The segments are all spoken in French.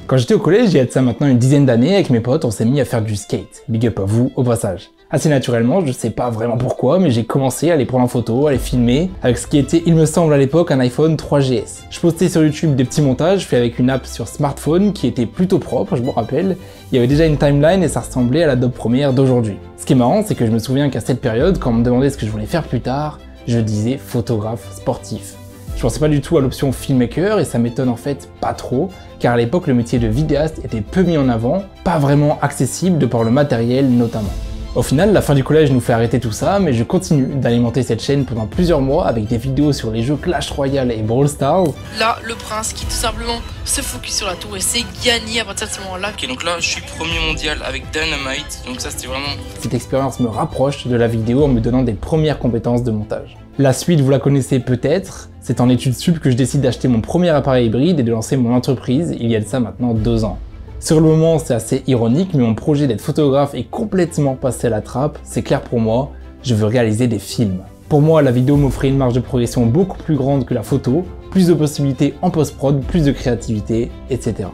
Quand j'étais au collège, il y a de ça maintenant une dizaine d'années, avec mes potes, on s'est mis à faire du skate. Big up à vous, au passage. Assez naturellement, je sais pas vraiment pourquoi, mais j'ai commencé à les prendre en photo, à les filmer, avec ce qui était, il me semble à l'époque, un iPhone 3GS. Je postais sur YouTube des petits montages faits avec une app sur smartphone qui était plutôt propre, je me rappelle. Il y avait déjà une timeline et ça ressemblait à l'Adobe Premiere d'aujourd'hui. Ce qui est marrant, c'est que je me souviens qu'à cette période, quand on me demandait ce que je voulais faire plus tard, je disais photographe sportif. Je pensais pas du tout à l'option filmmaker et ça m'étonne en fait pas trop, car à l'époque le métier de vidéaste était peu mis en avant, pas vraiment accessible de par le matériel notamment. Au final, la fin du collège nous fait arrêter tout ça, mais je continue d'alimenter cette chaîne pendant plusieurs mois avec des vidéos sur les jeux Clash Royale et Brawl Stars. Là, le prince qui tout simplement se focus sur la tour et s'est gagné à partir de ce moment-là. Ok, donc là, je suis premier mondial avec Dynamite, donc ça c'était vraiment... Cette expérience me rapproche de la vidéo en me donnant des premières compétences de montage. La suite, vous la connaissez peut-être, c'est en études sup que je décide d'acheter mon premier appareil hybride et de lancer mon entreprise il y a de ça maintenant 2 ans. Sur le moment, c'est assez ironique, mais mon projet d'être photographe est complètement passé à la trappe, c'est clair pour moi, je veux réaliser des films. Pour moi, la vidéo m'offrait une marge de progression beaucoup plus grande que la photo, plus de possibilités en post-prod, plus de créativité, etc.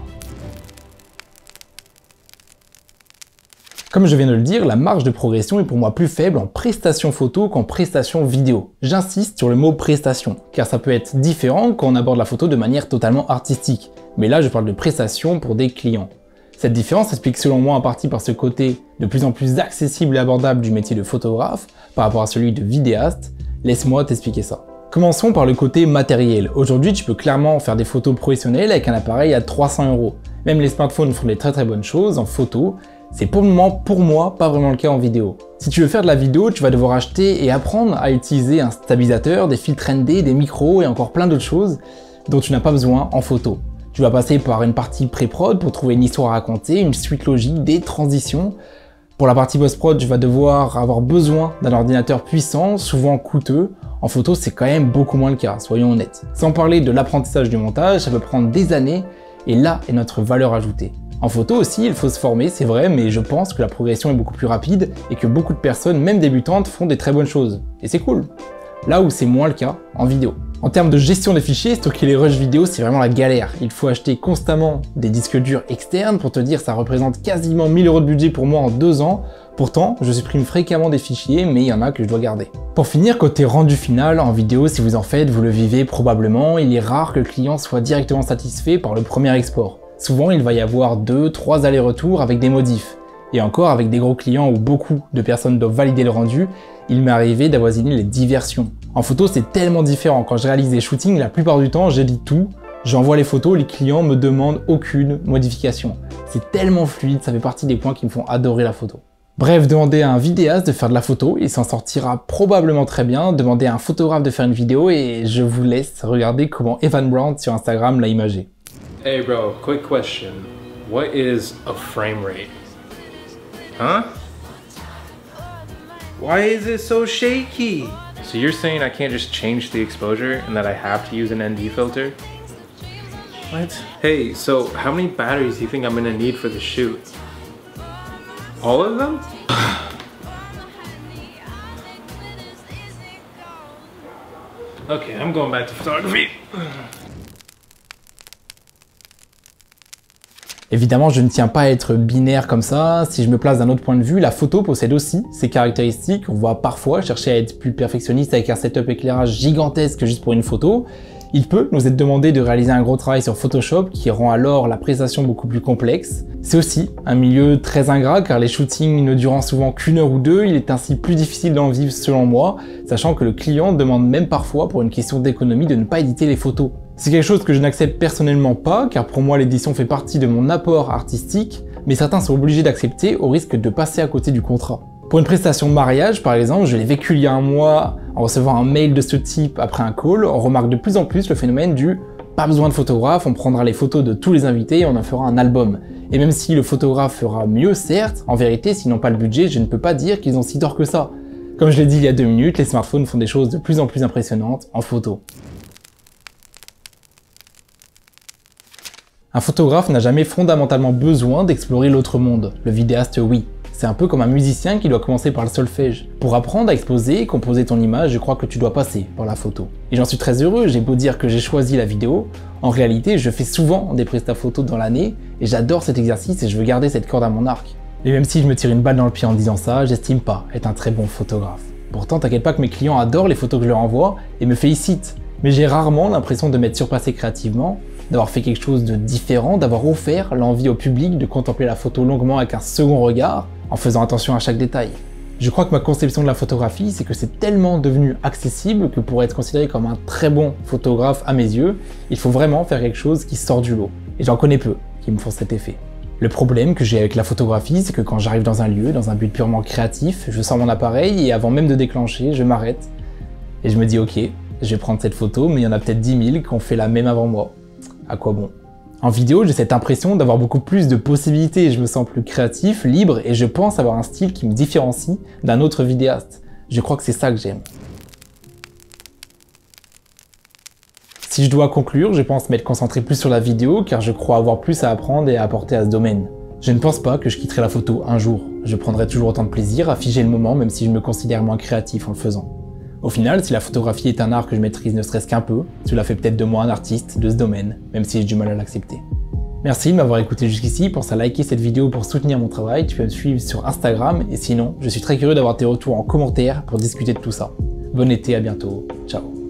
Comme je viens de le dire, la marge de progression est pour moi plus faible en prestation photo qu'en prestation vidéo. J'insiste sur le mot prestation, car ça peut être différent quand on aborde la photo de manière totalement artistique. Mais là, je parle de prestation pour des clients. Cette différence s'explique selon moi en partie par ce côté de plus en plus accessible et abordable du métier de photographe par rapport à celui de vidéaste. Laisse-moi t'expliquer ça. Commençons par le côté matériel. Aujourd'hui, tu peux clairement faire des photos professionnelles avec un appareil à 300 €. Même les smartphones font des très bonnes choses en photo. C'est pour le moment, pour moi, pas vraiment le cas en vidéo. Si tu veux faire de la vidéo, tu vas devoir acheter et apprendre à utiliser un stabilisateur, des filtres ND, des micros et encore plein d'autres choses dont tu n'as pas besoin en photo. Tu vas passer par une partie pré-prod pour trouver une histoire à raconter, une suite logique, des transitions. Pour la partie post-prod, tu vas devoir avoir besoin d'un ordinateur puissant, souvent coûteux. En photo, c'est quand même beaucoup moins le cas, soyons honnêtes. Sans parler de l'apprentissage du montage, ça peut prendre des années et là est notre valeur ajoutée. En photo aussi, il faut se former, c'est vrai, mais je pense que la progression est beaucoup plus rapide et que beaucoup de personnes, même débutantes, font des très bonnes choses. Et c'est cool. Là où c'est moins le cas en vidéo. En termes de gestion des fichiers, stocker les rushs vidéo, c'est vraiment la galère. Il faut acheter constamment des disques durs externes. Pour te dire, ça représente quasiment 1000 € de budget pour moi en 2 ans. Pourtant, je supprime fréquemment des fichiers, mais il y en a que je dois garder. Pour finir, côté rendu final, en vidéo, si vous en faites, vous le vivez probablement, il est rare que le client soit directement satisfait par le premier export. Souvent, il va y avoir 2-3 allers-retours avec des modifs. Et encore, avec des gros clients où beaucoup de personnes doivent valider le rendu, il m'est arrivé d'avoisiner les 10 versions. En photo, c'est tellement différent. Quand je réalise des shootings, la plupart du temps, j'édite tout, j'envoie les photos, les clients me demandent aucune modification. C'est tellement fluide, ça fait partie des points qui me font adorer la photo. Bref, demandez à un vidéaste de faire de la photo, il s'en sortira probablement très bien. Demandez à un photographe de faire une vidéo et je vous laisse regarder comment Evan Brown sur Instagram l'a imagé. Hey bro, quick question. What is a frame rate? Huh? Why is it so shaky? So you're saying I can't just change the exposure and that I have to use an ND filter? What? Hey, so how many batteries do you think I'm gonna need for the shoot? All of them? Okay, I'm going back to photography. Évidemment, je ne tiens pas à être binaire comme ça. Si je me place d'un autre point de vue, la photo possède aussi ses caractéristiques. On va parfois chercher à être plus perfectionniste avec un setup éclairage gigantesque juste pour une photo. Il peut nous être demandé de réaliser un gros travail sur Photoshop qui rend alors la prestation beaucoup plus complexe. C'est aussi un milieu très ingrat car les shootings ne durant souvent qu'1 heure ou 2, il est ainsi plus difficile d'en vivre selon moi, sachant que le client demande même parfois pour une question d'économie de ne pas éditer les photos. C'est quelque chose que je n'accepte personnellement pas, car pour moi l'édition fait partie de mon apport artistique, mais certains sont obligés d'accepter au risque de passer à côté du contrat. Pour une prestation de mariage par exemple, je l'ai vécu il y a un mois en recevant un mail de ce type après un call, on remarque de plus en plus le phénomène du « pas besoin de photographe, on prendra les photos de tous les invités et on en fera un album ». Et même si le photographe fera mieux certes, en vérité s'ils n'ont pas le budget, je ne peux pas dire qu'ils ont si tort que ça. Comme je l'ai dit il y a 2 minutes, les smartphones font des choses de plus en plus impressionnantes en photo. Un photographe n'a jamais fondamentalement besoin d'explorer l'autre monde. Le vidéaste, oui. C'est un peu comme un musicien qui doit commencer par le solfège. Pour apprendre à exposer et composer ton image, je crois que tu dois passer par la photo. Et j'en suis très heureux, j'ai beau dire que j'ai choisi la vidéo, en réalité je fais souvent des prestats photos dans l'année et j'adore cet exercice et je veux garder cette corde à mon arc. Et même si je me tire une balle dans le pied en disant ça, j'estime pas être un très bon photographe. Pourtant t'inquiète pas que mes clients adorent les photos que je leur envoie et me félicitent. Mais j'ai rarement l'impression de m'être surpassé créativement, d'avoir fait quelque chose de différent, d'avoir offert l'envie au public de contempler la photo longuement avec un second regard, en faisant attention à chaque détail. Je crois que ma conception de la photographie, c'est que c'est tellement devenu accessible que pour être considéré comme un très bon photographe à mes yeux, il faut vraiment faire quelque chose qui sort du lot. Et j'en connais peu qui me font cet effet. Le problème que j'ai avec la photographie, c'est que quand j'arrive dans un lieu, dans un but purement créatif, je sors mon appareil et avant même de déclencher, je m'arrête et je me dis ok, je vais prendre cette photo, mais il y en a peut-être 10 000 qui ont fait la même avant moi. À quoi bon? En vidéo, j'ai cette impression d'avoir beaucoup plus de possibilités, je me sens plus créatif, libre et je pense avoir un style qui me différencie d'un autre vidéaste. Je crois que c'est ça que j'aime. Si je dois conclure, je pense m'être concentré plus sur la vidéo car je crois avoir plus à apprendre et à apporter à ce domaine. Je ne pense pas que je quitterai la photo un jour. Je prendrai toujours autant de plaisir à figer le moment même si je me considère moins créatif en le faisant. Au final, si la photographie est un art que je maîtrise ne serait-ce qu'un peu, cela fait peut-être de moi un artiste de ce domaine, même si j'ai du mal à l'accepter. Merci de m'avoir écouté jusqu'ici, pense à liker cette vidéo pour soutenir mon travail, tu peux me suivre sur Instagram, et sinon, je suis très curieux d'avoir tes retours en commentaire pour discuter de tout ça. Bon été, à bientôt, ciao.